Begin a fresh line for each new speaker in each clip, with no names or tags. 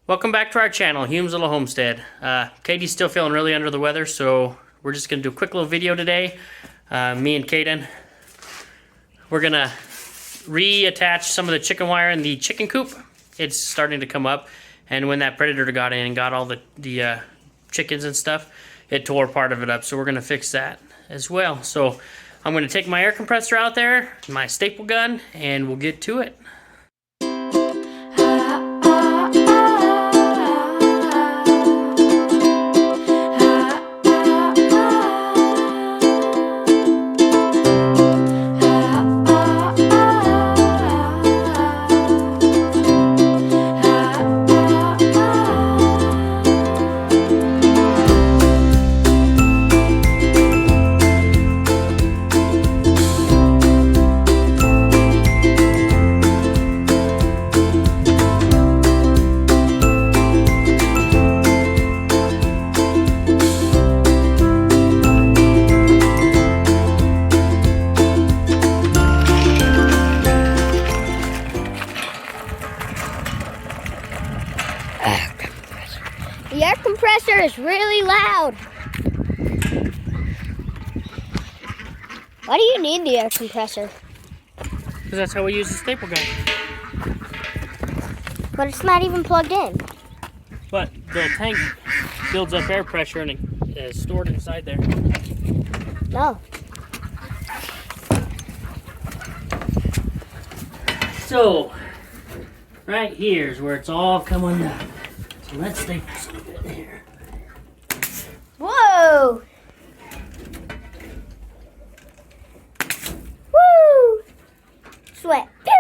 Welcome back to our channel, Hume's Little Homestead. Katie's still feeling really under the weather, so we're just going to do a quick little video today. Me and Kaden, we're going to reattach some of the chicken wire in the chicken coop. It's starting to come up, and when that predator got in and got all the chickens and stuff, it tore part of it up, so we're going to fix that as well. So I'm going to take my air compressor out there, my staple gun, and we'll get to it.
The air compressor is really loud. Why do you need the air compressor?
Because that's how we use the staple gun.
But it's not even plugged in.
But the tank builds up air pressure and it is stored inside there.
No.
So, right here is where it's all coming up. So let's staple some of it here.
Whoa! Woo! Sweat. Pew!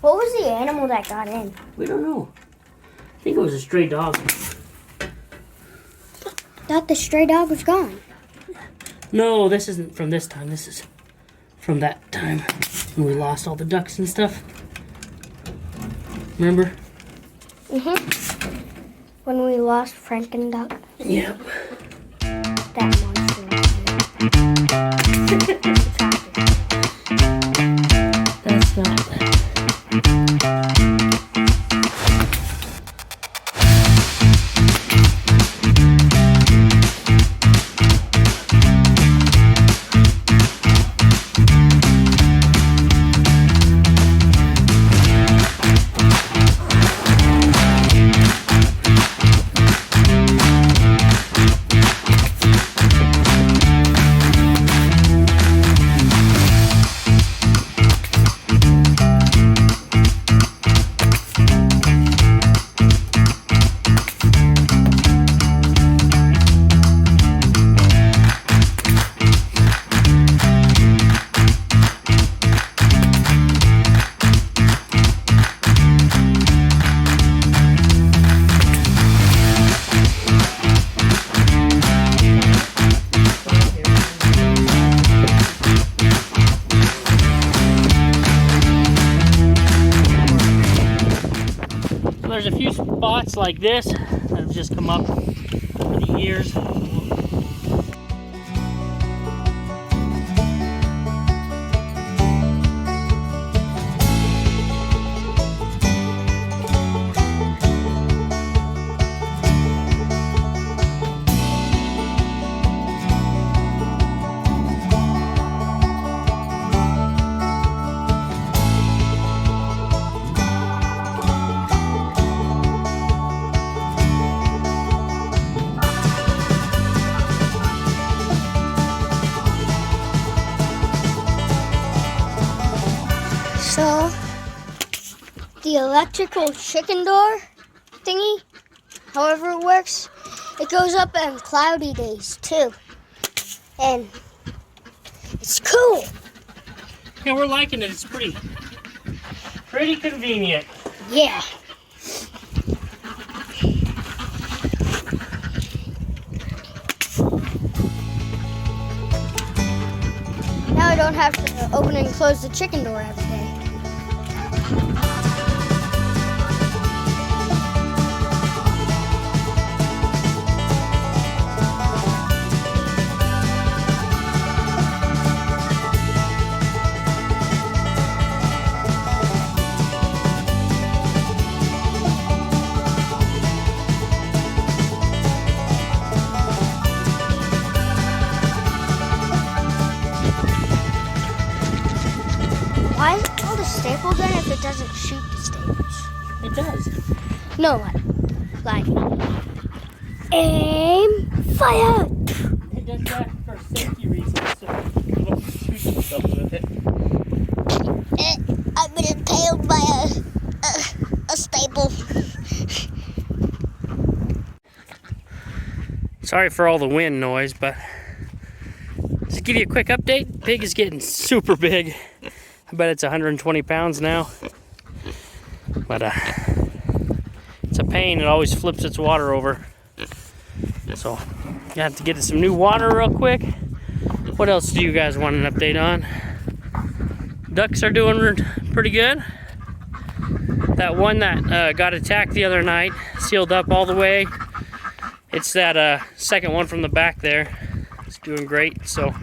What was the animal that got in?
We don't know. I think it was a stray dog.
Thought the stray dog was gone.
No, this isn't from this time. This is from that time when we lost all the ducks and stuff. Remember?
Mm-hmm. When we lost Frank and Duck.
Yep.
That monster.
That's not that. There's a few spots like this that have just come up over the years.
So, the electrical chicken door thingy, however it works, it goes up on cloudy days too. And it's cool.
Yeah, we're liking it. It's pretty convenient.
Yeah. I don't have to open and close the chicken door every day. Why is it called a staple gun if it doesn't shoot the staples?
It does.
No, like aim, fire.
It does that for safety reasons, so you don't shoot yourself with it.
I've been impaled by a staple.
Sorry for all the wind noise, but just to give you a quick update, pig is getting super big. I bet it's 120 pounds now. But it's a pain, it always flips its water over. So you have to get it some new water real quick. What else do you guys want an update on? Ducks are doing pretty good. That one that got attacked the other night, sealed up all the way. It's that second one from the back there. It's doing great, so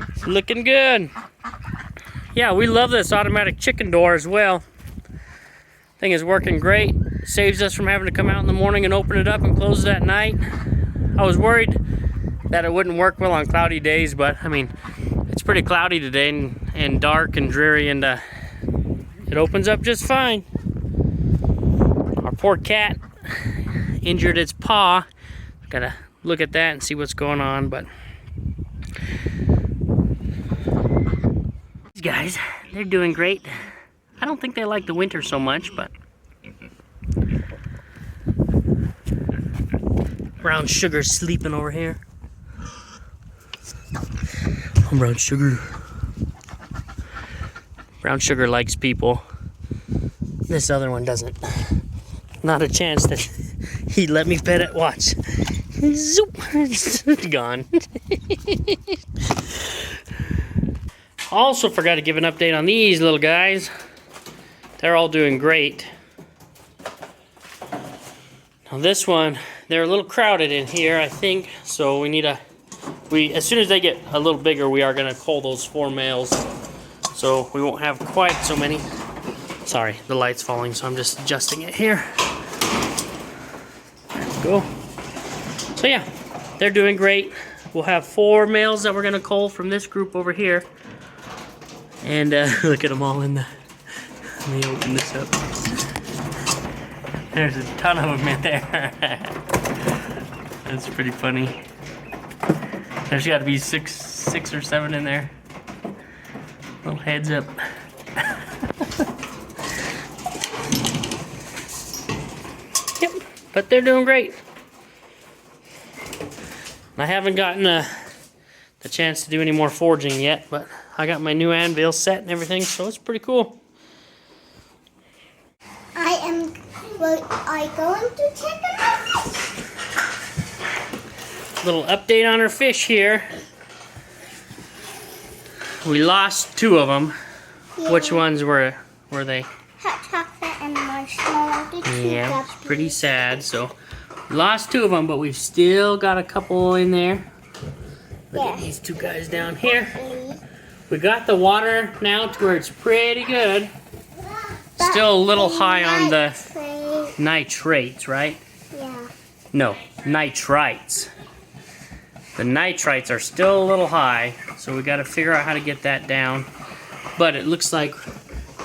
it's looking good. Yeah, we love this automatic chicken door as well. Thing is working great. Saves us from having to come out in the morning and open it up and close it at night. I was worried that it wouldn't work well on cloudy days, but I mean, it's pretty cloudy today and dark and dreary, and it opens up just fine. Our poor cat injured its paw. Gotta look at that and see what's going on, but these guys, they're doing great. I don't think they like the winter so much, but Brown Sugar's sleeping over here. Oh, Brown Sugar. Brown Sugar likes people. This other one doesn't. Not a chance that he'd let me pet it. Watch. Zoop. Gone. Also forgot to give an update on these little guys. They're all doing great. Now this one, they're a little crowded in here, I think. So we need as soon as they get a little bigger, we are gonna cull those 4 males. So we won't have quite so many. Sorry, the light's falling, so I'm just adjusting it here. There we go. So yeah, they're doing great. We'll have 4 males that we're gonna cull from this group over here. And look at them all in the... Let me open this up. There's a ton of them in there. That's pretty funny. There's got to be six or 7 in there. Little heads up. Yep, but they're doing great. I haven't gotten the chance to do any more forging yet, but I got my new anvil set and everything, so it's pretty cool.
Well, I going to check on our fish.
Little update on our fish here. We lost 2 of them. Yeah. Which ones were they?
Hot chocolate and marshmallow.
Yeah, it's pretty sad. So we lost 2 of them, but we've still got a couple in there. Look at these 2 guys down here. We got the water now to where it's pretty good. Still a little high on the nitrates, right?
Yeah.
No, nitrites. The nitrites are still a little high, so we got to figure out how to get that down. But it looks like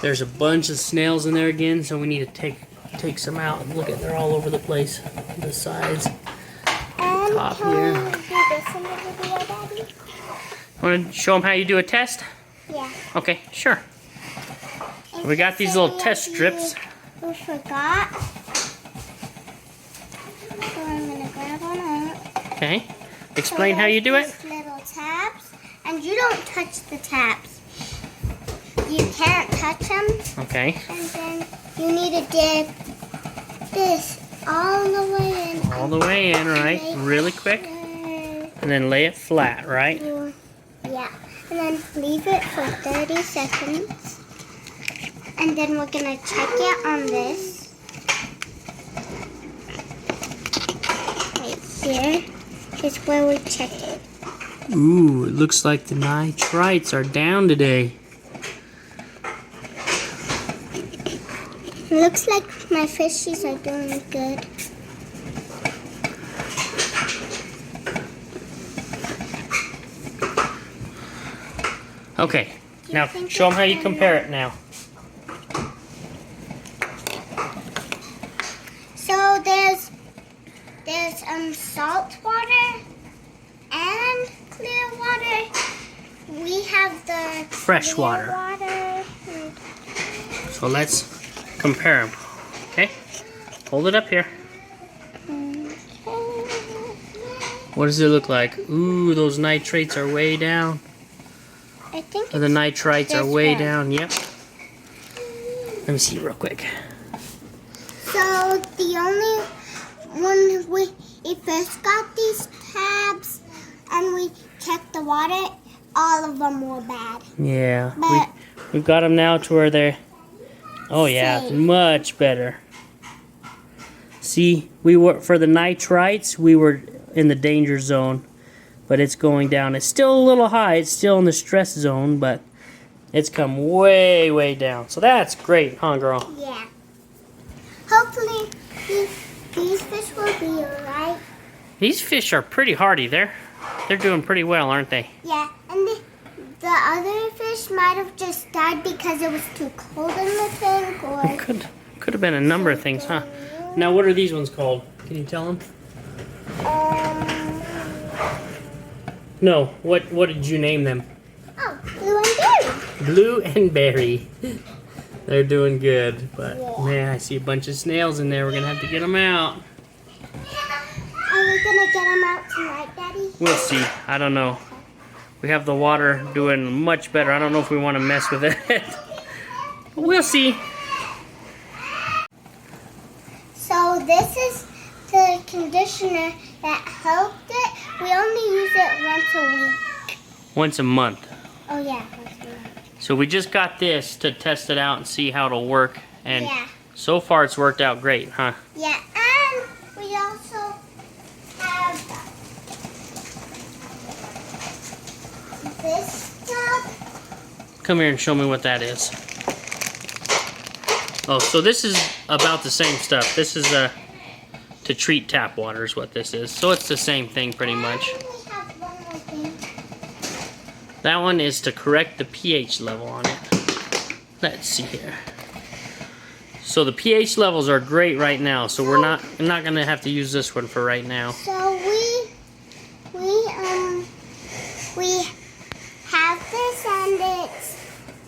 there's a bunch of snails in there again, so we need to take some out. And look at, they're all over the place. The sides, top here. Want to show them how you do a test?
Yeah.
Okay, sure. We got these little test strips.
We forgot. So I'm gonna grab one out.
Okay. Explain how you do it.
Little tabs, and you don't touch the tabs. You can't touch them.
Okay.
And then you need to dip this all the way in.
All the way in, right? Really quick. And then lay it flat, right?
Yeah. and then leave it for 30 seconds. And then we're gonna check it on this. Right here is where we check it.
Ooh, it looks like the nitrites are down today.
It looks like my fishies are doing good.
Okay, now show them how you compare it now.
So there's salt water and clear water. We have the
Fresh
clear
water. So let's compare them. Okay, hold it up here. What does it look like? Ooh, those nitrates are way down.
I think
The nitrites are
this
way
one.
down. Yep. Let me see real quick.
So the only when we first got these tabs and we checked the water, all of them were bad.
Yeah,
But
we've got them now to where they're. Oh yeah,
safe.
much better. See, we were for the nitrites, we were in the danger zone, but it's going down. It's still a little high. It's still in the stress zone, but it's come way, way down. So that's great, huh, girl?
Yeah. Hopefully these fish will be alright.
These fish are pretty hardy. They're doing pretty well, aren't they?
Yeah, and the other fish might have just died because it was too cold in the tank, or
Could have been a number of things, huh? Now, what are these ones called? Can you tell them? No. What did you name them?
oh, blue and berry.
Blue and berry. They're doing good, but
Yeah.
man, I see a bunch of snails in there. We're gonna have to get them out.
Are we gonna get them out tonight, Daddy?
We'll see. I don't know. We have the water doing much better. I don't know if we want to mess with it. But we'll see.
So this is the conditioner that helped it. We only use it once a week.
Once a month.
Oh yeah, once a week.
So we just got this to test it out and see how it'll work. And
Yeah.
so far it's worked out great, huh?
Yeah, and we also have this stuff.
Come here and show me what that is. Oh, so this is about the same stuff. This is to treat tap water is what this is. So it's the same thing pretty much.
And we have one more thing.
That one is to correct the pH level on it. Let's see here. So the pH levels are great right now. So we're not gonna have to use this one for right now.
So we have this and it's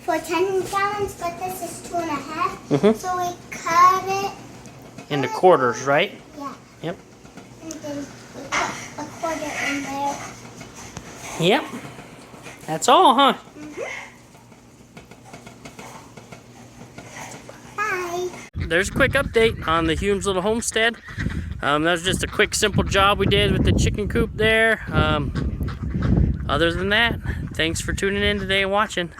for 10 gallons, but this is 2.5.
Mhm.
So we cut it.
Into quarters, right?
Yeah.
Yep.
And then we put a quarter in there.
Yep. That's all, huh?
Bye.
There's a quick update on the Hume's little homestead. That was just a quick, simple job we did with the chicken coop there. Other than that, thanks for tuning in today and watching.